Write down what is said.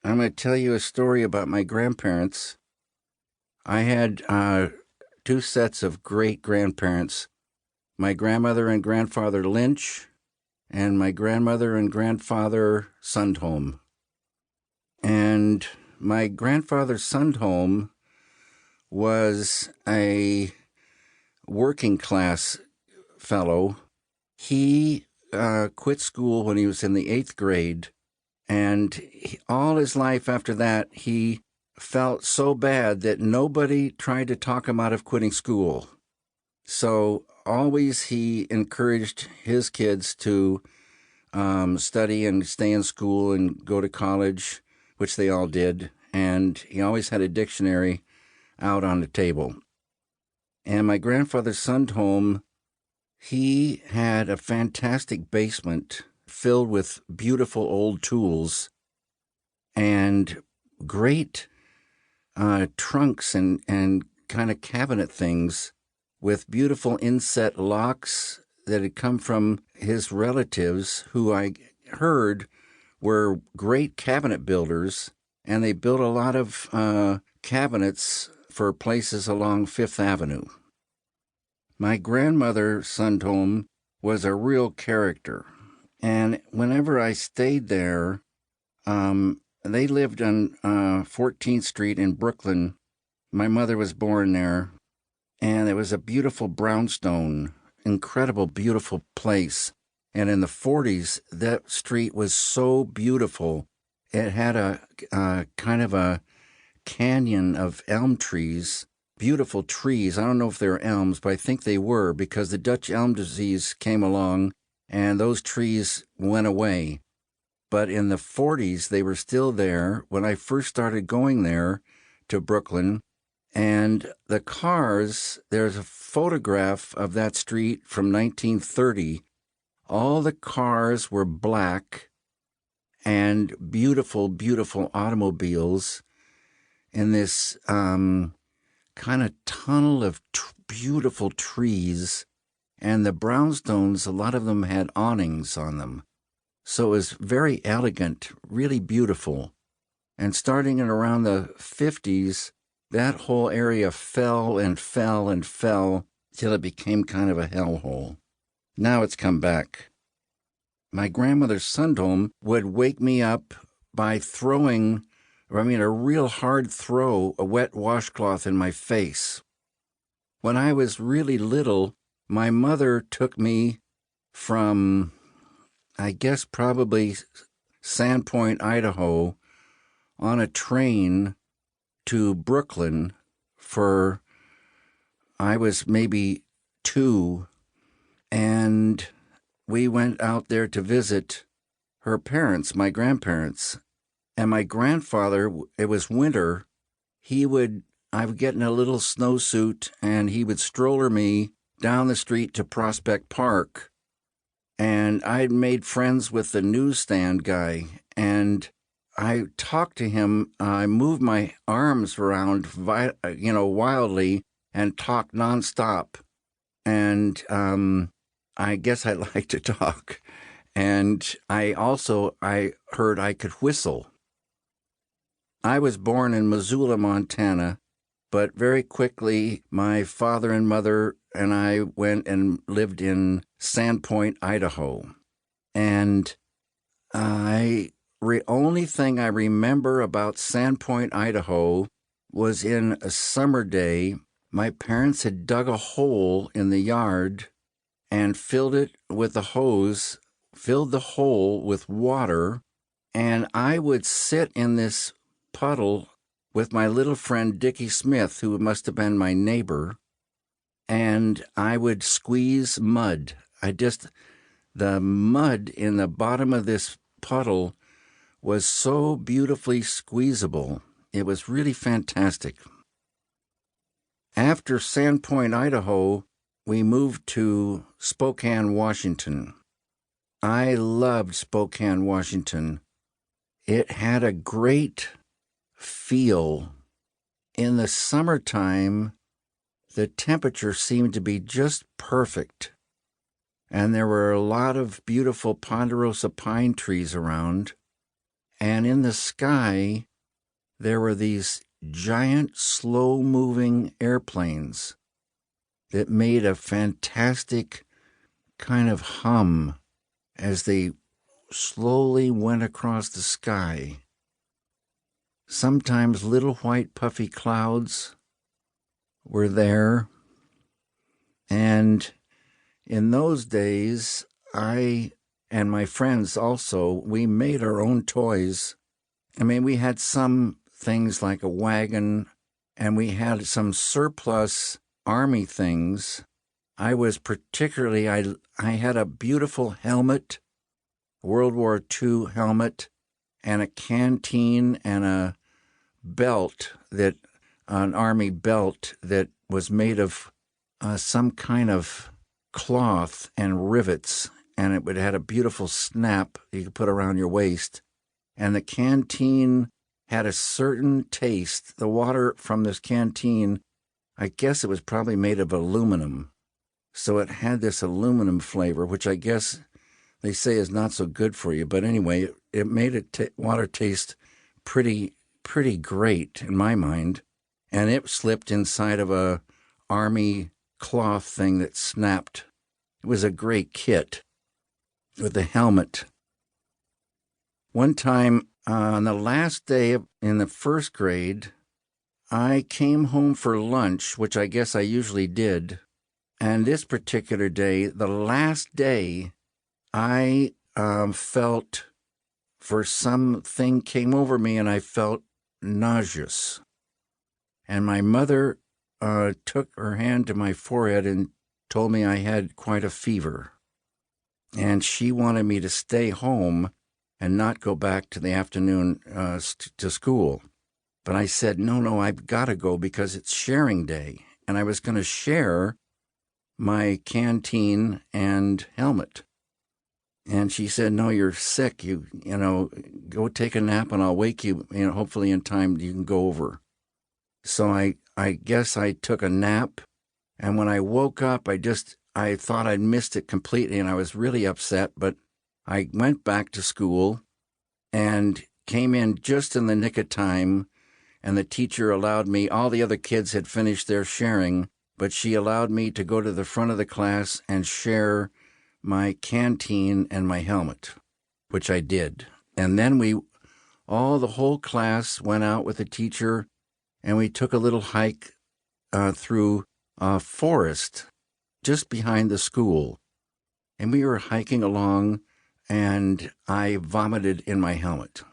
I'm going to tell you a story about my grandparents. I had two sets of great grandparents, my grandmother and grandfather Lynch, and my grandmother and grandfather Sundholm. And my grandfather Sundholm was a working class fellow. He quit school when he was in the 8th grade, and all his life after that, he felt so bad that nobody tried to talk him out of quitting school. So always he encouraged his kids to study and stay in school and go to college, which they all did. And he always had a dictionary out on the table. And my grandfather's Sundholm, he had a fantastic basement filled with beautiful old tools and great trunks and kind of cabinet things with beautiful inset locks that had come from his relatives, who I heard were great cabinet builders, and they built a lot of cabinets for places along Fifth Avenue. My grandmother, Sundholm, was a real character, and whenever I stayed there, they lived on 14th Street in Brooklyn. My mother was born there, and it was a beautiful brownstone, incredible, beautiful place. And in the 40s, that street was so beautiful. It had a kind of a canyon of elm trees, beautiful trees. I don't know if they were elms, but I think they were, because the Dutch elm disease came along and those trees went away. But in the 40s, they were still there when I first started going there to Brooklyn. And the cars, there's a photograph of that street from 1930. All the cars were black and beautiful, beautiful automobiles in this kind of tunnel of beautiful trees. And the brownstones, a lot of them had awnings on them. So it was very elegant, really beautiful. And starting in around the 50s, that whole area fell and fell and fell till it became kind of a hellhole. Now it's come back. My grandmother's Sundholm would wake me up by throwing, a real hard throw, a wet washcloth in my face. When I was really little, my mother took me from, I guess probably Sandpoint, Idaho, on a train to Brooklyn I was maybe 2, and we went out there to visit her parents, my grandparents. And my grandfather, it was winter, I would get in a little snowsuit and he would stroller me down the street to Prospect Park. And I'd made friends with the newsstand guy, and I talked to him. I moved my arms around, wildly, and talked nonstop. And I guess I like to talk. And I heard I could whistle. I was born in Missoula, Montana, but very quickly my father and mother and I went and lived in Sandpoint, Idaho. And only thing I remember about Sandpoint, Idaho was in a summer day, my parents had dug a hole in the yard and filled it with a hose, filled the hole with water, and I would sit in this puddle with my little friend Dickie Smith, who must have been my neighbor, and I would squeeze mud. The mud in the bottom of this puddle was so beautifully squeezable. It was really fantastic. After Sandpoint, Idaho, we moved to Spokane, Washington. I loved Spokane, Washington. It had a great feel. In the summertime, the temperature seemed to be just perfect, and there were a lot of beautiful ponderosa pine trees around, And in the sky, there were these giant, slow-moving airplanes that made a fantastic kind of hum as they slowly went across the sky. Sometimes little white puffy clouds were there. And in those days, I and my friends also, we made our own toys. I mean, we had some things like a wagon, and we had some surplus army things. I had a beautiful helmet, World War II helmet, and a canteen and a belt, an army belt that was made of some kind of cloth and rivets, and it had a beautiful snap you could put around your waist. And the canteen had a certain taste. The water from this canteen, I guess it was probably made of aluminum. So it had this aluminum flavor, which I guess they say is not so good for you. But anyway, it made water taste pretty great in my mind. And it slipped inside of a army cloth thing that snapped. It was a great kit with the helmet. One time, on the last day in the first grade, I came home for lunch, which I guess I usually did. And this particular day, the last day, I felt something came over me and I felt nauseous. And my mother took her hand to my forehead and told me I had quite a fever. And she wanted me to stay home and not go back to the afternoon to school. But I said, no, I've got to go because it's sharing day. And I was going to share my canteen and helmet. And she said, no, you're sick. You know, go take a nap and I'll wake you, hopefully in time you can go over. So I guess I took a nap. And when I woke up, I thought I'd missed it completely and I was really upset. But I went back to school and came in just in the nick of time. And the teacher allowed me, all the other kids had finished their sharing, but she allowed me to go to the front of the class and share my canteen and my helmet, which I did. And then the whole class went out with the teacher and we took a little hike through a forest just behind the school. And we were hiking along and I vomited in my helmet.